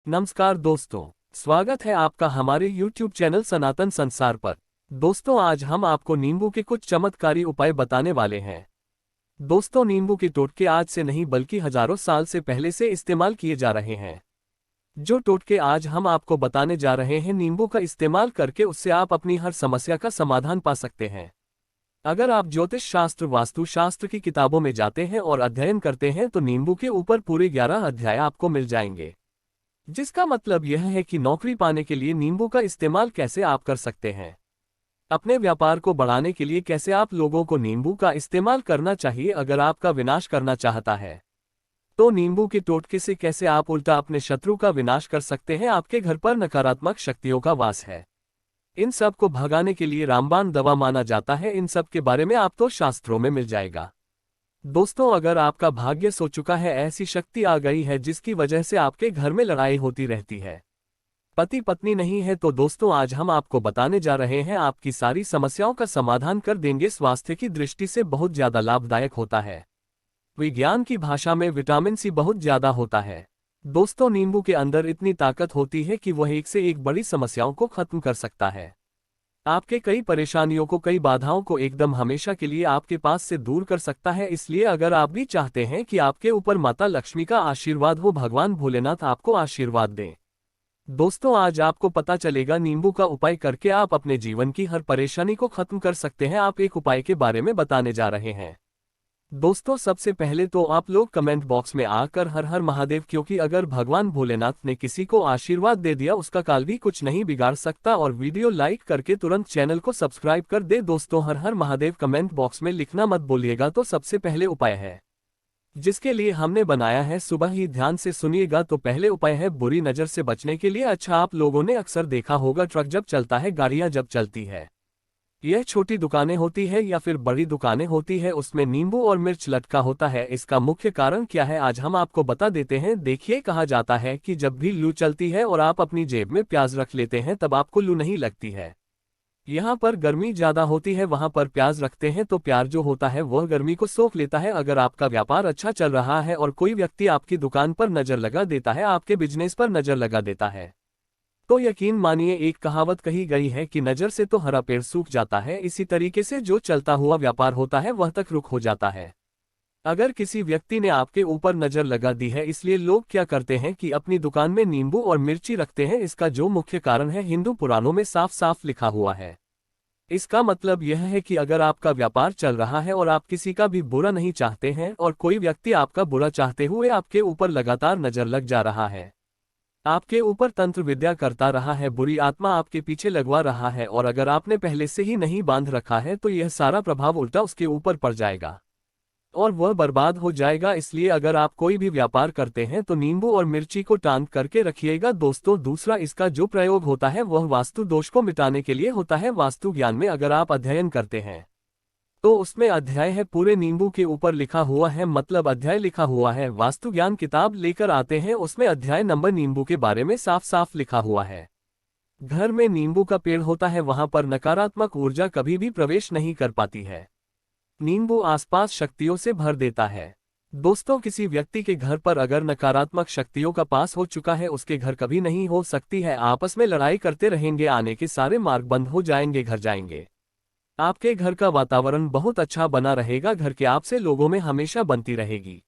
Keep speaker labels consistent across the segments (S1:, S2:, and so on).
S1: नमस्कार दोस्तों, स्वागत है आपका हमारे YouTube चैनल सनातन संसार पर। दोस्तों, आज हम आपको नींबू के कुछ चमत्कारी उपाय बताने वाले हैं। दोस्तों, नींबू के टोटके आज से नहीं बल्कि हजारों साल से पहले से इस्तेमाल किए जा रहे हैं। जो टोटके आज हम आपको बताने जा रहे हैं, नींबू का इस्तेमाल करके उससे आप अपनी हर समस्या का समाधान पा सकते हैं। अगर आप ज्योतिष शास्त्र, वास्तु शास्त्र की किताबों में जाते हैं और अध्ययन करते हैं तो नींबू के ऊपर पूरे 11 अध्याय आपको मिल जाएंगे। जिसका मतलब यह है कि नौकरी पाने के लिए नींबू का इस्तेमाल कैसे आप कर सकते हैं, अपने व्यापार को बढ़ाने के लिए कैसे आप लोगों को नींबू का इस्तेमाल करना चाहिए, अगर आपका विनाश करना चाहता है तो नींबू के टोटके से कैसे आप उल्टा अपने शत्रु का विनाश कर सकते हैं, आपके घर पर नकारात्मक शक्तियों का वास है, इन सब को भगाने के लिए रामबाण दवा माना जाता है। इन सब के बारे में आप तो शास्त्रों में मिल जाएगा। दोस्तों, अगर आपका भाग्य सो चुका है, ऐसी शक्ति आ गई है जिसकी वजह से आपके घर में लड़ाई होती रहती है, पति पत्नी नहीं है, तो दोस्तों आज हम आपको बताने जा रहे हैं, आपकी सारी समस्याओं का समाधान कर देंगे। स्वास्थ्य की दृष्टि से बहुत ज्यादा लाभदायक होता है। विज्ञान की भाषा में विटामिन सी बहुत ज्यादा होता है। दोस्तों, नींबू के अंदर इतनी ताकत होती है कि वह एक से एक बड़ी समस्याओं को खत्म कर सकता है। आपके कई परेशानियों को, कई बाधाओं को एकदम हमेशा के लिए आपके पास से दूर कर सकता है। इसलिए अगर आप भी चाहते हैं कि आपके ऊपर माता लक्ष्मी का आशीर्वाद हो, भगवान भोलेनाथ आपको आशीर्वाद दें, दोस्तों आज आपको पता चलेगा नींबू का उपाय करके आप अपने जीवन की हर परेशानी को खत्म कर सकते हैं। आप एक उपाय के बारे में बताने जा रहे हैं। दोस्तों, सबसे पहले तो आप लोग कमेंट बॉक्स में आकर हर हर महादेव, क्योंकि अगर भगवान भोलेनाथ ने किसी को आशीर्वाद दे दिया उसका काल भी कुछ नहीं बिगाड़ सकता। और वीडियो लाइक करके तुरंत चैनल को सब्सक्राइब कर दे। दोस्तों, हर हर महादेव कमेंट बॉक्स में लिखना मत भूलिएगा। तो सबसे पहले उपाय है जिसके लिए हमने बनाया है, सुबह ही ध्यान से सुनिएगा। तो पहले उपाय है बुरी नजर से बचने के लिए। अच्छा, आप लोगों ने अक्सर देखा होगा, ट्रक जब चलता है, गाड़ियां जब चलती है, यह छोटी दुकानें होती है या फिर बड़ी दुकानें होती है, उसमें नींबू और मिर्च लटका होता है। इसका मुख्य कारण क्या है आज हम आपको बता देते हैं। देखिए, कहा जाता है कि जब भी लू चलती है और आप अपनी जेब में प्याज रख लेते हैं तब आपको लू नहीं लगती है। यहाँ पर गर्मी ज्यादा होती है, वहां पर प्याज रखते हैं तो प्याज जो होता है वह गर्मी को सोख लेता है। अगर आपका व्यापार अच्छा चल रहा है और कोई व्यक्ति आपकी दुकान पर नजर लगा देता है, आपके बिजनेस पर नजर लगा देता है, तो यकीन मानिए, एक कहावत कही गई है कि नजर से तो हरा पेड़ सूख जाता है, इसी तरीके से जो चलता हुआ व्यापार होता है वह तक रुक हो जाता है। अगर किसी व्यक्ति ने आपके ऊपर नजर लगा दी है, इसलिए लोग क्या करते हैं कि अपनी दुकान में नींबू और मिर्ची रखते हैं। इसका जो मुख्य कारण है, हिंदू पुराणों में साफ साफ लिखा हुआ है। इसका मतलब यह है कि अगर आपका व्यापार चल रहा है और आप किसी का भी बुरा नहीं चाहते हैं और कोई व्यक्ति आपका बुरा चाहते हुए आपके ऊपर लगातार नजर लग जा रहा है, आपके ऊपर तंत्र विद्या करता रहा है, बुरी आत्मा आपके पीछे लगवा रहा है, और अगर आपने पहले से ही नहीं बांध रखा है तो यह सारा प्रभाव उल्टा उसके ऊपर पड़ जाएगा और वह बर्बाद हो जाएगा। इसलिए अगर आप कोई भी व्यापार करते हैं तो नींबू और मिर्ची को टांग करके रखिएगा। दोस्तों, दूसरा, इसका जो प्रयोग होता है वह वास्तु दोष को मिटाने के लिए होता है। वास्तु ज्ञान में अगर आप अध्ययन करते हैं तो उसमें अध्याय है पूरे नींबू के ऊपर लिखा हुआ है, मतलब अध्याय लिखा हुआ है। वास्तु ज्ञान किताब लेकर आते हैं, उसमें अध्याय नंबर नींबू के बारे में साफ साफ लिखा हुआ है। घर में नींबू का पेड़ होता है, वहां पर नकारात्मक ऊर्जा कभी भी प्रवेश नहीं कर पाती है। नींबू आसपास शक्तियों से भर देता है। दोस्तों, किसी व्यक्ति के घर पर अगर नकारात्मक शक्तियों का पास हो चुका है, उसके घर कभी नहीं हो सकती है। आपस में लड़ाई करते रहेंगे, आने के सारे मार्ग बंद हो जाएंगे, घर जाएंगे। आपके घर का वातावरण बहुत अच्छा बना रहेगा, घर के आपसे लोगों में हमेशा बनती रहेगी।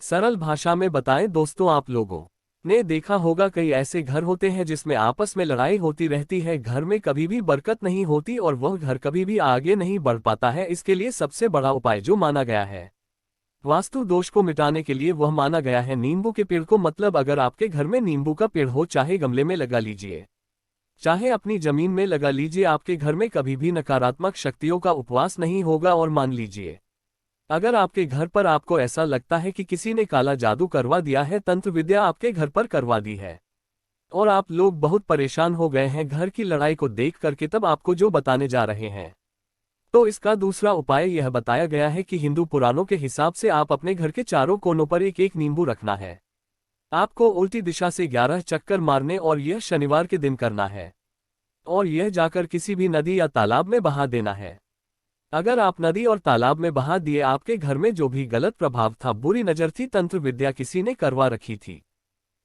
S1: सरल भाषा में बताएं दोस्तों, आप लोगों ने देखा होगा कई ऐसे घर होते हैं जिसमें आपस में लड़ाई होती रहती है, घर में कभी भी बरकत नहीं होती और वह घर कभी भी आगे नहीं बढ़ पाता है। इसके लिए सबसे बड़ा उपाय जो माना गया है वास्तु दोष को मिटाने के लिए, वह माना गया है नींबू के पेड़ को। मतलब अगर आपके घर में नींबू का पेड़ हो, चाहे गमले में लगा लीजिए, चाहे अपनी जमीन में लगा लीजिए, आपके घर में कभी भी नकारात्मक शक्तियों का उपवास नहीं होगा। और मान लीजिए अगर आपके घर पर आपको ऐसा लगता है कि किसी ने काला जादू करवा दिया है, तंत्र विद्या आपके घर पर करवा दी है और आप लोग बहुत परेशान हो गए हैं घर की लड़ाई को देख करके, तब आपको जो बताने जा रहे हैं, तो इसका दूसरा उपाय यह बताया गया है कि हिंदू पुराणों के हिसाब से आप अपने घर के चारों कोनों पर एक एक नींबू रखना है। आपको उल्टी दिशा से 11 चक्कर मारने और यह शनिवार के दिन करना है और यह जाकर किसी भी नदी या तालाब में बहा देना है। अगर आप नदी और तालाब में बहा दिए, आपके घर में जो भी गलत प्रभाव था, बुरी नजर थी, तंत्र विद्या किसी ने करवा रखी थी,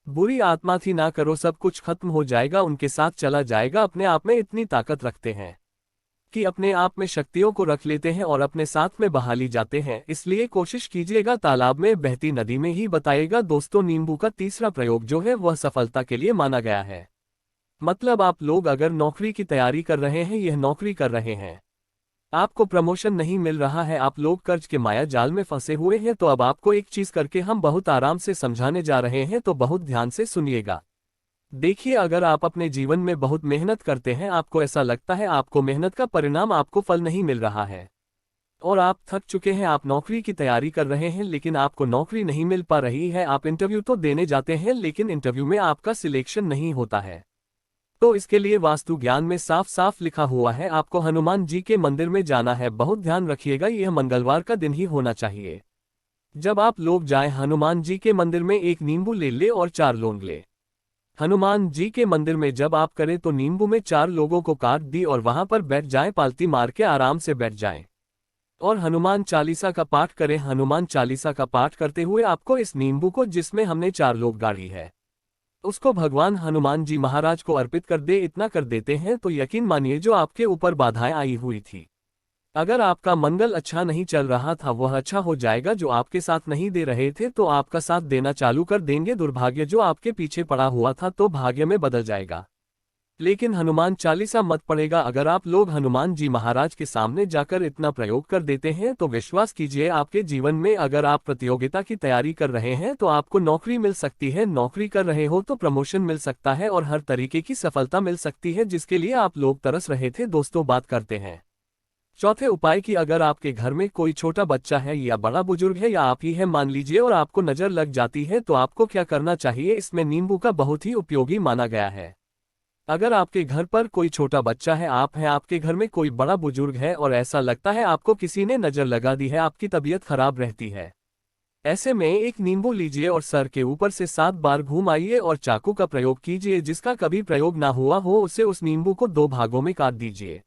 S1: बुरी आत्मा थी ना करो, सब कुछ खत्म हो जाएगा, उनके साथ चला जाएगा। अपने आप में इतनी ताकत रखते हैं कि अपने आप में शक्तियों को रख लेते हैं और अपने साथ में बहा ली जाते हैं। इसलिए कोशिश कीजिएगा तालाब में बहती नदी में ही बताइएगा। दोस्तों नींबू का तीसरा प्रयोग जो है वह सफलता के लिए माना गया है। मतलब आप लोग अगर नौकरी की तैयारी कर रहे हैं, यह नौकरी कर रहे हैं, आपको प्रमोशन नहीं मिल रहा है, आप लोग कर्ज के माया जाल में फंसे हुए हैं, तो अब आपको एक चीज करके हम बहुत आराम से समझाने जा रहे हैं, तो बहुत ध्यान से सुनिएगा। देखिए, अगर आप अपने जीवन में बहुत मेहनत करते हैं, आपको ऐसा लगता है आपको मेहनत का परिणाम, आपको फल नहीं मिल रहा है और आप थक चुके हैं, आप नौकरी की तैयारी कर रहे हैं लेकिन आपको नौकरी नहीं मिल पा रही है, आप इंटरव्यू तो देने जाते हैं लेकिन इंटरव्यू में आपका सिलेक्शन नहीं होता है, तो इसके लिए वास्तु ज्ञान में साफ साफ लिखा हुआ है आपको हनुमान जी के मंदिर में जाना है। बहुत ध्यान रखिएगा, यह मंगलवार का दिन ही होना चाहिए। जब आप लोग जाएं हनुमान जी के मंदिर में, एक नींबू ले ले और 4 लौंग ले। हनुमान जी के मंदिर में जब आप करें तो नींबू में 4 लोगों को काट दी और वहां पर बैठ जाएं, पालती मार के आराम से बैठ जाएं और हनुमान चालीसा का पाठ करें। हनुमान चालीसा का पाठ करते हुए आपको इस नींबू को, जिसमें हमने 4 लोग गाड़ी है, उसको भगवान हनुमान जी महाराज को अर्पित कर दे। इतना कर देते हैं तो यकीन मानिए जो आपके ऊपर बाधाएं आई हुई थी, अगर आपका मंगल अच्छा नहीं चल रहा था, वह अच्छा हो जाएगा। जो आपके साथ नहीं दे रहे थे तो आपका साथ देना चालू कर देंगे। दुर्भाग्य जो आपके पीछे पड़ा हुआ था तो भाग्य में बदल जाएगा। लेकिन हनुमान चालीसा मत पड़ेगा। अगर आप लोग हनुमान जी महाराज के सामने जाकर इतना प्रयोग कर देते हैं तो विश्वास कीजिए आपके जीवन में, अगर आप प्रतियोगिता की तैयारी कर रहे हैं तो आपको नौकरी मिल सकती है, नौकरी कर रहे हो तो प्रमोशन मिल सकता है और हर तरीके की सफलता मिल सकती है जिसके लिए आप लोग तरस रहे थे। दोस्तों बात करते हैं चौथे उपाय की। अगर आपके घर में कोई छोटा बच्चा है या बड़ा बुजुर्ग है या आप ही है मान लीजिए, और आपको नजर लग जाती है तो आपको क्या करना चाहिए। इसमें नींबू का बहुत ही उपयोगी माना गया है। अगर आपके घर पर कोई छोटा बच्चा है, आप हैं, आपके घर में कोई बड़ा बुजुर्ग है और ऐसा लगता है आपको किसी ने नजर लगा दी है, आपकी तबीयत खराब रहती है, ऐसे में एक नींबू लीजिए और सर के ऊपर से 7 बार घुमाइए और चाकू का प्रयोग कीजिए। जिसका कभी प्रयोग ना हुआ हो उसे उस नींबू को 2 भागों में काट दीजिए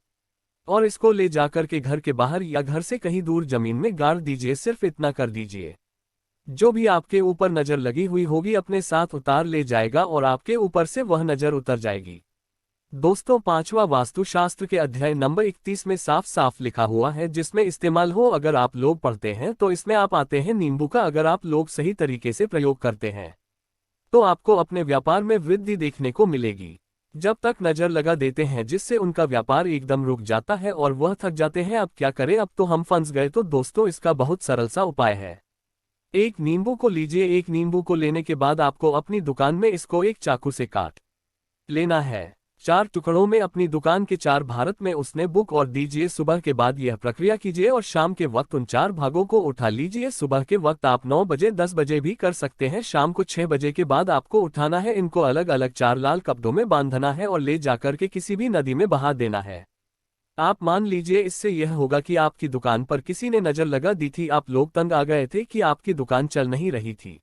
S1: और इसको ले जाकर के घर के बाहर या घर से कहीं दूर जमीन में गाड़ दीजिए। सिर्फ इतना कर दीजिए, जो भी आपके ऊपर नजर लगी हुई होगी अपने साथ उतार ले जाएगा और आपके ऊपर से वह नजर उतर जाएगी। दोस्तों पांचवा वास्तुशास्त्र के अध्याय नंबर 31 में साफ साफ लिखा हुआ है, जिसमें इस्तेमाल हो। अगर आप लोग पढ़ते हैं तो इसमें आप आते हैं नींबू का। अगर आप लोग सही तरीके से प्रयोग करते हैं तो आपको अपने व्यापार में वृद्धि देखने को मिलेगी। जब तक नजर लगा देते हैं जिससे उनका व्यापार एकदम रुक जाता है और वह थक जाते हैं, अब क्या करें, अब तो हम फंस गए। तो दोस्तों इसका बहुत सरल सा उपाय है। एक नींबू को लीजिए। एक नींबू को लेने के बाद आपको अपनी दुकान में इसको एक चाकू से काट लेना है। 4 टुकड़ों में अपनी दुकान के 4 भारत में उसने बुक और दीजिए। सुबह के बाद यह प्रक्रिया कीजिए और शाम के वक्त उन 4 भागों को उठा लीजिए। सुबह के वक्त आप 9 बजे 10 बजे भी कर सकते हैं, शाम को 6 बजे के बाद आपको उठाना है। इनको अलग अलग 4 लाल कपड़ों में बांधना है और ले जाकर के किसी भी नदी में बहा देना है। आप मान लीजिए इससे यह होगा कि आपकी दुकान पर किसी ने नजर लगा दी थी, आप लोग तंग आ गए थे कि आपकी दुकान चल नहीं रही थी,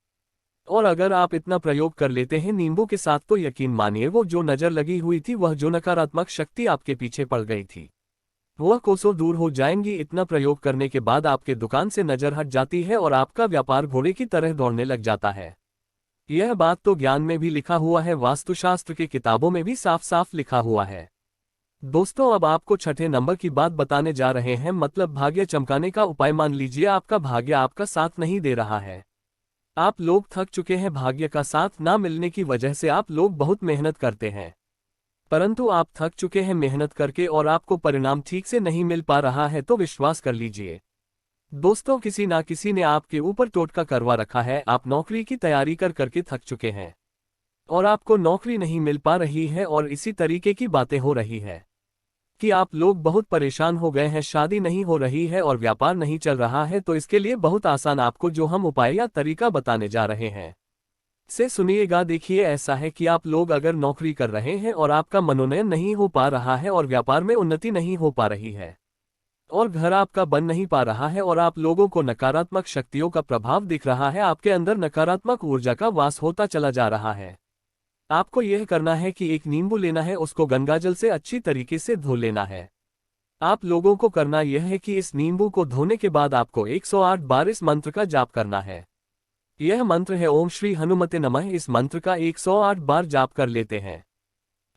S1: और अगर आप इतना प्रयोग कर लेते हैं नींबू के साथ तो यकीन मानिए वो जो नजर लगी हुई थी, वह जो नकारात्मक शक्ति आपके पीछे पड़ गई थी, वह कोसों दूर हो जाएंगी। इतना प्रयोग करने के बाद आपके दुकान से नजर हट जाती है और आपका व्यापार घोड़े की तरह दौड़ने लग जाता है। यह बात तो ज्ञान में भी लिखा हुआ है, वास्तुशास्त्र की किताबों में भी साफ साफ लिखा हुआ है। दोस्तों अब आपको छठे नंबर की बात बताने जा रहे हैं, मतलब भाग्य चमकाने का उपाय। मान लीजिए आपका भाग्य आपका साथ नहीं दे रहा है, आप लोग थक चुके हैं, भाग्य का साथ ना मिलने की वजह से आप लोग बहुत मेहनत करते हैं, परंतु आप थक चुके हैं मेहनत करके और आपको परिणाम ठीक से नहीं मिल पा रहा है, तो विश्वास कर लीजिए दोस्तों किसी ना किसी ने आपके ऊपर टोटका करवा रखा है। आप नौकरी की तैयारी कर करके थक चुके हैं और आपको नौकरी नहीं मिल पा रही है और इसी तरीके की बातें हो रही है कि आप लोग बहुत परेशान हो गए हैं, शादी नहीं हो रही है और व्यापार नहीं चल रहा है। तो इसके लिए बहुत आसान आपको जो हम उपाय या तरीका बताने जा रहे हैं से सुनिएगा। देखिए ऐसा है कि आप लोग अगर नौकरी कर रहे हैं और आपका मनोनयन नहीं हो पा रहा है और व्यापार में उन्नति नहीं हो पा रही है और घर आपका बन नहीं पा रहा है और आप लोगों को नकारात्मक शक्तियों का प्रभाव दिख रहा है, आपके अंदर नकारात्मक ऊर्जा का वास होता चला जा रहा है, आपको यह करना है कि एक नींबू लेना है, उसको गंगाजल से अच्छी तरीके से धो लेना है। आप लोगों को करना यह है कि इस नींबू को धोने के बाद आपको 108 बार इस मंत्र का जाप करना है। यह मंत्र है ओम श्री हनुमते नमः। इस मंत्र का 108 बार जाप कर लेते हैं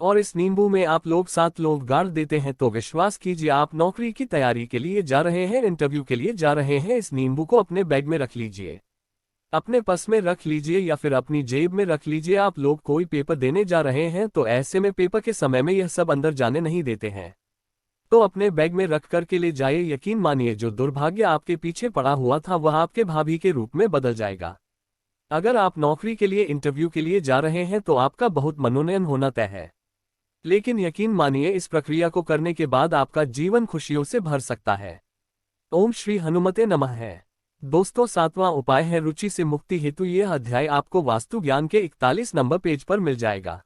S1: और इस नींबू में आप लोग 7 लोग गाड़ देते हैं तो विश्वास कीजिए, आप नौकरी की तैयारी के लिए जा रहे हैं, इंटरव्यू के लिए जा रहे हैं, इस नींबू को अपने बैग में रख लीजिए, अपने पर्स में रख लीजिए या फिर अपनी जेब में रख लीजिए। आप लोग कोई पेपर देने जा रहे हैं तो ऐसे में पेपर के समय में यह सब अंदर जाने नहीं देते हैं, तो अपने बैग में रख कर के ले जाइए। यकीन मानिए, जो दुर्भाग्य आपके पीछे पड़ा हुआ था वह आपके भाभी के रूप में बदल जाएगा। अगर आप नौकरी के लिए इंटरव्यू के लिए जा रहे हैं तो आपका बहुत मनोनयन होना तय है, लेकिन यकीन मानिए इस प्रक्रिया को करने के बाद आपका जीवन खुशियों से भर सकता है। ओम श्री हनुमते नमः है। दोस्तों, 7वां उपाय है रुचि से मुक्ति हेतु। यह अध्याय आपको वास्तु ज्ञान के 41 नंबर पेज पर मिल जाएगा।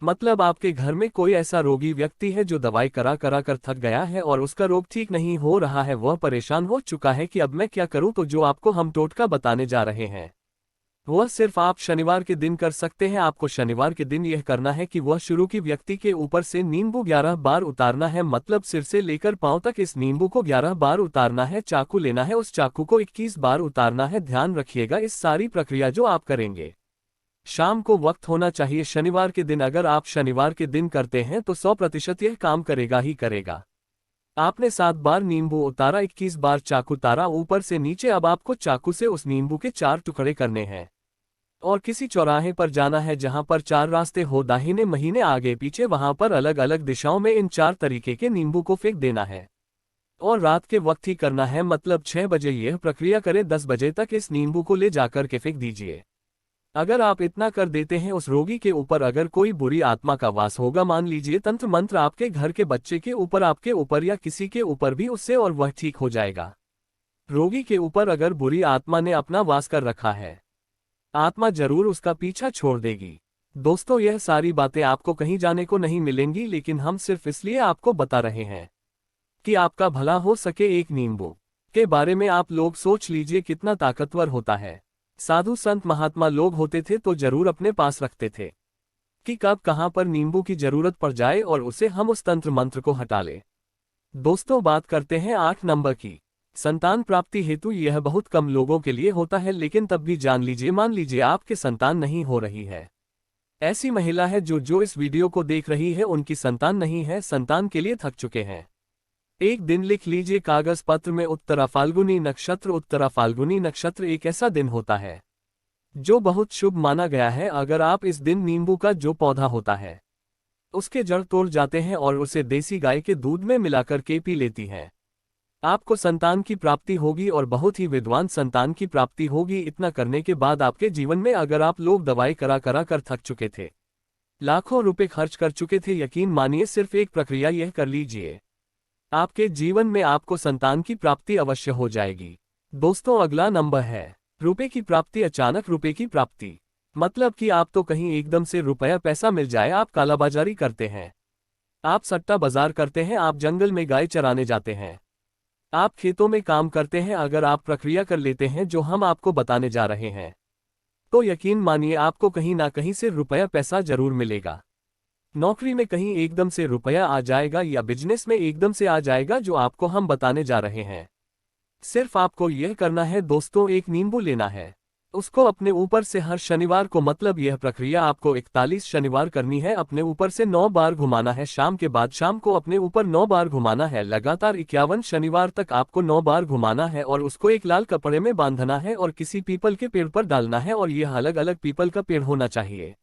S1: मतलब आपके घर में कोई ऐसा रोगी व्यक्ति है जो दवाई करा करा कर थक गया है और उसका रोग ठीक नहीं हो रहा है, वह परेशान हो चुका है कि अब मैं क्या करूं। तो जो आपको हम टोटका बताने जा रहे हैं वह सिर्फ आप शनिवार के दिन कर सकते हैं। आपको शनिवार के दिन यह करना है कि वह शुरू की व्यक्ति के ऊपर से नींबू 11 बार उतारना है, मतलब सिर से लेकर पांव तक इस नींबू को 11 बार उतारना है। चाकू लेना है, उस चाकू को 21 बार उतारना है। ध्यान रखिएगा, इस सारी प्रक्रिया जो आप करेंगे शाम को वक्त होना चाहिए शनिवार के दिन। अगर आप शनिवार के दिन करते हैं तो 100% यह काम करेगा ही करेगा। आपने 7 बार नींबू उतारा, 21 बार चाकू तारा ऊपर से नीचे। अब आपको चाकू से उस नींबू के 4 टुकड़े करने हैं और किसी चौराहे पर जाना है जहां पर 4 रास्ते हो, दाहिने महीने आगे पीछे, वहां पर अलग अलग दिशाओं में इन 4 तरीके के नींबू को फेंक देना है और रात के वक्त ही करना है, मतलब 6 बजे यह प्रक्रिया करें। 10 बजे तक इस नींबू को ले जाकर के फेंक दीजिए। अगर आप इतना कर देते हैं, उस रोगी के ऊपर अगर कोई बुरी आत्मा का वास होगा, मान लीजिए तंत्र मंत्र आपके घर के बच्चे के ऊपर, आपके ऊपर या किसी के ऊपर भी, उससे और वह ठीक हो जाएगा। रोगी के ऊपर अगर बुरी आत्मा ने अपना वास कर रखा है, आत्मा जरूर उसका पीछा छोड़ देगी। दोस्तों, यह सारी बातें आपको कहीं जाने को नहीं मिलेंगी, लेकिन हम सिर्फ इसलिए आपको बता रहे हैं कि आपका भला हो सके। एक नींबू के बारे में आप लोग सोच लीजिए कितना ताकतवर होता है। साधु संत महात्मा लोग होते थे तो जरूर अपने पास रखते थे कि कब कहां पर नींबू की जरूरत पड़ जाए और उसे हम उस तंत्र मंत्र को हटा ले। दोस्तों, बात करते हैं 8 नंबर की, संतान प्राप्ति हेतु। यह बहुत कम लोगों के लिए होता है, लेकिन तब भी जान लीजिए, मान लीजिए आपके संतान नहीं हो रही है, ऐसी महिला है जो इस वीडियो को देख रही है, उनकी संतान नहीं है, संतान के लिए थक चुके हैं। एक दिन लिख लीजिए कागज पत्र में, उत्तरा फाल्गुनी नक्षत्र। उत्तरा फाल्गुनी नक्षत्र एक ऐसा दिन होता है जो बहुत शुभ माना गया है। अगर आप इस दिन नींबू का जो पौधा होता है उसके जड़ तोड़ जाते हैं और उसे देसी गाय के दूध में मिलाकर के पी लेती हैं, आपको संतान की प्राप्ति होगी और बहुत ही विद्वान संतान की प्राप्ति होगी। इतना करने के बाद आपके जीवन में, अगर आप लोग दवाई करा करा कर थक चुके थे, लाखों रुपए खर्च कर चुके थे, यकीन मानिए सिर्फ एक प्रक्रिया यह कर लीजिए, आपके जीवन में आपको संतान की प्राप्ति अवश्य हो जाएगी। दोस्तों, अगला नंबर है रुपए की प्राप्ति। अचानक रुपए की प्राप्ति मतलब कि आप तो कहीं एकदम से रुपया पैसा मिल जाए। आप कालाबाजारी करते हैं, आप सट्टा बाजार करते हैं, आप जंगल में गाय चराने जाते हैं, आप खेतों में काम करते हैं। अगर आप प्रक्रिया कर लेते हैं जो हम आपको बताने जा रहे हैं तो यकीन मानिए आपको कहीं ना कहीं से रुपया पैसा जरूर मिलेगा। नौकरी में कहीं एकदम से रुपया आ जाएगा या बिजनेस में एकदम से आ जाएगा, जो आपको हम बताने जा रहे हैं। सिर्फ आपको यह करना है दोस्तों, एक नींबू लेना है, उसको अपने ऊपर से हर शनिवार को, मतलब यह प्रक्रिया आपको 41 शनिवार करनी है, अपने ऊपर से 9 बार घुमाना है। शाम के बाद शाम को अपने ऊपर 9 बार घुमाना है। लगातार 51 शनिवार तक आपको 9 बार घुमाना है और उसको एक लाल कपड़े में बांधना है और किसी पीपल के पेड़ पर डालना है। और यह अलग अलग पीपल का पेड़ होना चाहिए,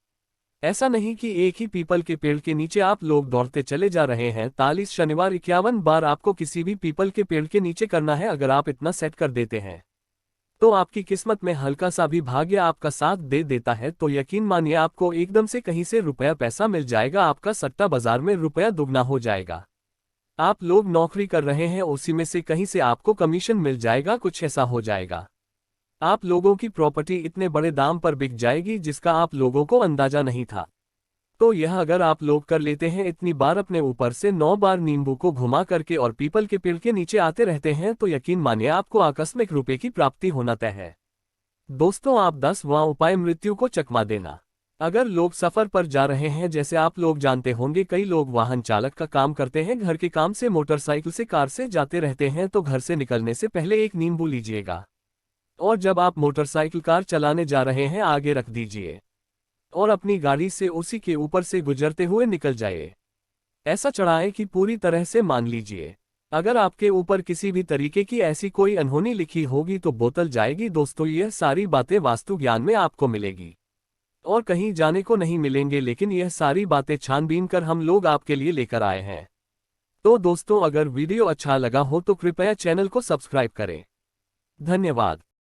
S1: ऐसा नहीं कि एक ही पीपल के पेड़ के नीचे आप लोग दौड़ते चले जा रहे हैं। 41 शनिवार 51 बार आपको किसी भी पीपल के पेड़ के नीचे करना है। अगर आप इतना सेट कर देते हैं तो आपकी किस्मत में हल्का सा भी भाग्य आपका साथ दे देता है तो यकीन मानिए आपको एकदम से कहीं से रुपया पैसा मिल जाएगा, आपका सट्टा बाजार में रुपया दुगना हो जाएगा। आप लोग नौकरी कर रहे हैं, उसी में से कहीं से आपको कमीशन मिल जाएगा, कुछ ऐसा हो जाएगा। आप लोगों की प्रॉपर्टी इतने बड़े दाम पर बिक जाएगी जिसका आप लोगों को अंदाजा नहीं था। तो यह अगर आप लोग कर लेते हैं इतनी बार, अपने ऊपर से 9 बार नींबू को घुमा करके और पीपल के पेड़ के नीचे आते रहते हैं, तो यकीन मानिए आपको आकस्मिक रुपए की प्राप्ति होना तय है। दोस्तों, आप 10वां उपाय मृत्यु को चकमा देना। अगर लोग सफर पर जा रहे हैं, जैसे आप लोग जानते होंगे कई लोग वाहन चालक का काम करते हैं, घर के काम से मोटरसाइकिल से कार से जाते रहते हैं, तो घर से निकलने से पहले एक नींबू लीजिएगा। और जब आप मोटरसाइकिल कार चलाने जा रहे हैं आगे रख दीजिए और अपनी गाड़ी से उसी के ऊपर से गुजरते हुए निकल जाइए। ऐसा चढ़ाएं कि पूरी तरह से मान लीजिए। अगर आपके ऊपर किसी भी तरीके की ऐसी कोई अनहोनी लिखी होगी तो बोतल जाएगी। दोस्तों, यह सारी बातें वास्तु ज्ञान में आपको मिलेगी और कहीं जाने को नहीं मिलेंगे, लेकिन यह सारी बातें छानबीन कर हम लोग आपके लिए लेकर आए हैं। तो दोस्तों, अगर वीडियो अच्छा लगा हो तो कृपया चैनल को सब्सक्राइब करें। धन्यवाद।